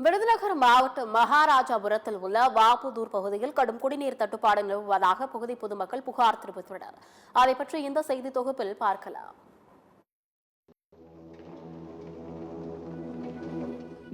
விருதுநகர் மாவட்டம் மகாராஜாபுரத்தில் உள்ள வாப்புதூர் பகுதியில் கடும் குடிநீர் தட்டுப்பாடு நிலவுவதாக பகுதி பொதுமக்கள் புகார் தெரிவித்துள்ளனர். அதை பற்றி இந்த செய்தி தொகுப்பில் பார்க்கலாம்.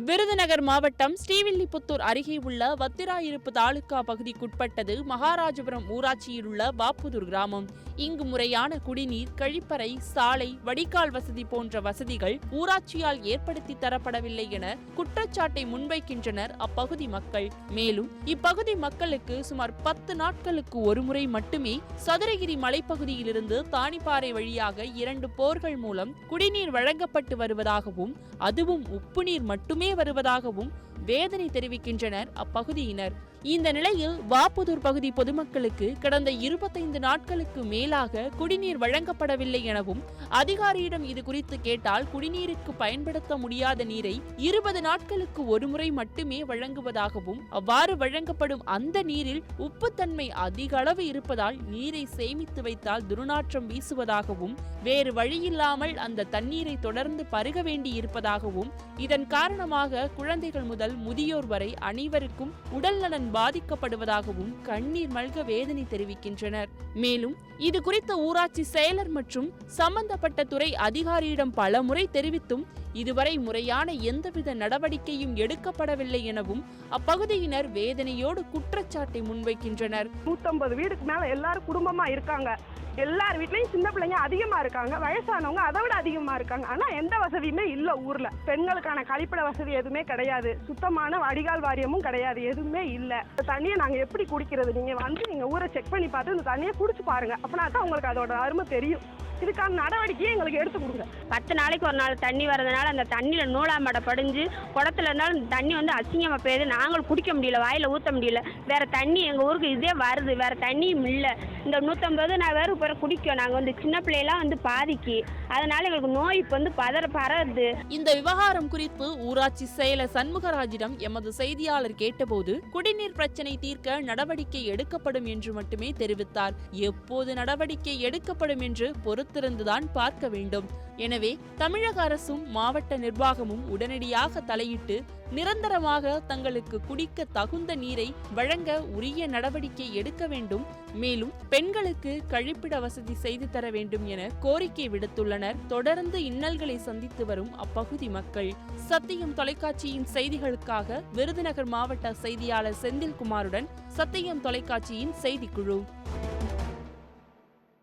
விருதுநகர் மாவட்டம் ஸ்ரீவில்லிபுத்தூர் அருகே உள்ள வத்திராயிருப்பு தாலுகா பகுதிக்குட்பட்டது மகாராஜபுரம் ஊராட்சியில் உள்ள வாப்புதூர் கிராமம். இங்கு முறையான குடிநீர், கழிப்பறை, சாலை, வடிகால் வசதி போன்ற வசதிகள் ஊராட்சியால் ஏற்படுத்தி தரப்படவில்லை என குற்றச்சாட்டை முன்வைக்கின்றனர் அப்பகுதி மக்கள். மேலும் இப்பகுதி மக்களுக்கு சுமார் 10 நாட்களுக்கு ஒருமுறை மட்டுமே சதுரகிரி மலைப்பகுதியிலிருந்து தானிப்பாறை வழியாக 2 போர்கள் மூலம் குடிநீர் வழங்கப்பட்டு வருவதாகவும், அதுவும் உப்பு நீர் மட்டுமே வருவதாகவும் வேதனை தெரிவிக்கின்றனர் அப்பகுதியினர். இந்த நிலையில் வாப்புதூர் பகுதி பொதுமக்களுக்கு கடந்த 25 நாட்களுக்கு மேலாக குடிநீர் வழங்கப்படவில்லை எனவும், அதிகாரியிடம் இது குறித்து கேட்டால் குடிநீருக்கு பயன்படுத்த முடியாத நீரை 20 நாட்களுக்கு ஒருமுறை மட்டுமே வழங்குவதாகவும், அவ்வாறு வழங்கப்படும் அந்த நீரில் உப்புத்தன்மை அதிக அளவு இருப்பதால் நீரை சேமித்து வைத்தால் துர்நாற்றம் வீசுவதாகவும், வேறு வழியில்லாமல் அந்த தண்ணீரை தொடர்ந்து பருக வேண்டியிருப்பதாகவும், இதன் காரணமாக குழந்தைகள் முதல் முதியோர் வரை அனைவருக்கும் உடல்நலன் பாதிக்கப்படுவதாகவும் கண்ணீர் மல்க வேதனை தெரிவிக்கின்றனர். மேலும் இது குறித்த ஊராட்சி செயலர் மற்றும் சம்பந்தப்பட்ட துறை அதிகாரியிடம் பல முறை தெரிவித்தும் இதுவரை முறையான எந்தவித நடவடிக்கையும் எடுக்கப்படவில்லை எனவும் அப்பகுதியினர் வேதனையோடு குற்றச்சாட்டை முன்வைக்கின்றனர். 150 வீடுக்கு மேல எல்லாரும் குடும்பமா இருக்காங்க. எல்லார் வீட்லயும் சின்ன பிள்ளைங்க அதிகமா இருக்காங்க, வயசானவங்க அதை விட அதிகமா இருக்காங்க. ஆனா எந்த வசதியுமே இல்ல ஊர்ல. பெண்களுக்கான கழிப்பிட வசதி எதுவுமே கிடையாது, சுத்தமான வடிகால் வாரியமும் கிடையாது, எதுவுமே இல்ல. தண்ணியை நாங்க எப்படி குடிக்கிறது? நீங்க ஊரை செக் பண்ணி பார்த்து இந்த தண்ணியை குடிச்சு பாருங்க, அப்படின்னா தான் உங்களுக்கு அதோட அருமை தெரியும். இதுக்கான நடவடிக்கையை எங்களுக்கு எடுத்து கொடுங்க. 10 நாளைக்கு ஒரு நாள் தண்ணி வரதுனால அந்த தண்ணியில் நூலாமடை படிஞ்சு குடத்துல இருந்தாலும் இந்த தண்ணி அசிங்கமாக போயிடுது. நாங்களும் குடிக்க முடியல, வாயில் ஊற்ற முடியல. வேறு தண்ணி எங்கள் ஊருக்கு இதே வருது, வேறு தண்ணியும் இல்லை. இந்த 150 நான் வேறு பிறகு குடிக்கும். நாங்கள் சின்ன பிள்ளையெல்லாம் பாதிக்கு, அதனால எங்களுக்கு நோய் இப்போ பரவுது. இந்த விவகாரம் குறித்து ஊராட்சி செயலர் சண்முகராஜிடம் எமது செய்தியாளர் கேட்டபோது குடிநீர் பிரச்சனை தீர்க்க நடவடிக்கை எடுக்கப்படும் என்று மட்டுமே தெரிவித்தார். எப்போது நடவடிக்கை எடுக்கப்படும் என்று பொறுத்திருந்துதான் பார்க்க வேண்டும். எனவே தமிழக அரசும் மாவட்ட நிர்வாகமும் உடனடியாக தலையிட்டு நிரந்தரமாக தங்களுக்கு குடிக்க தகுந்த நீரை வழங்க உரிய நடவடிக்கை எடுக்க வேண்டும். மேலும் பெண்களுக்கு கழிப்பிட வசதி செய்து தர வேண்டும் என கோரிக்கை விடுத்துள்ளனர். தொடர்ந்து இன்னல்களை சந்தித்து வரும் அப்பகுதி மக்கள். சத்தியம் தொலைக்காட்சியின் செய்திகளுக்காக விருதுநகர் மாவட்ட செய்தியாளர் செந்தில்குமாருடன் சத்தியம் தொலைக்காட்சியின் செய்திக்குழு.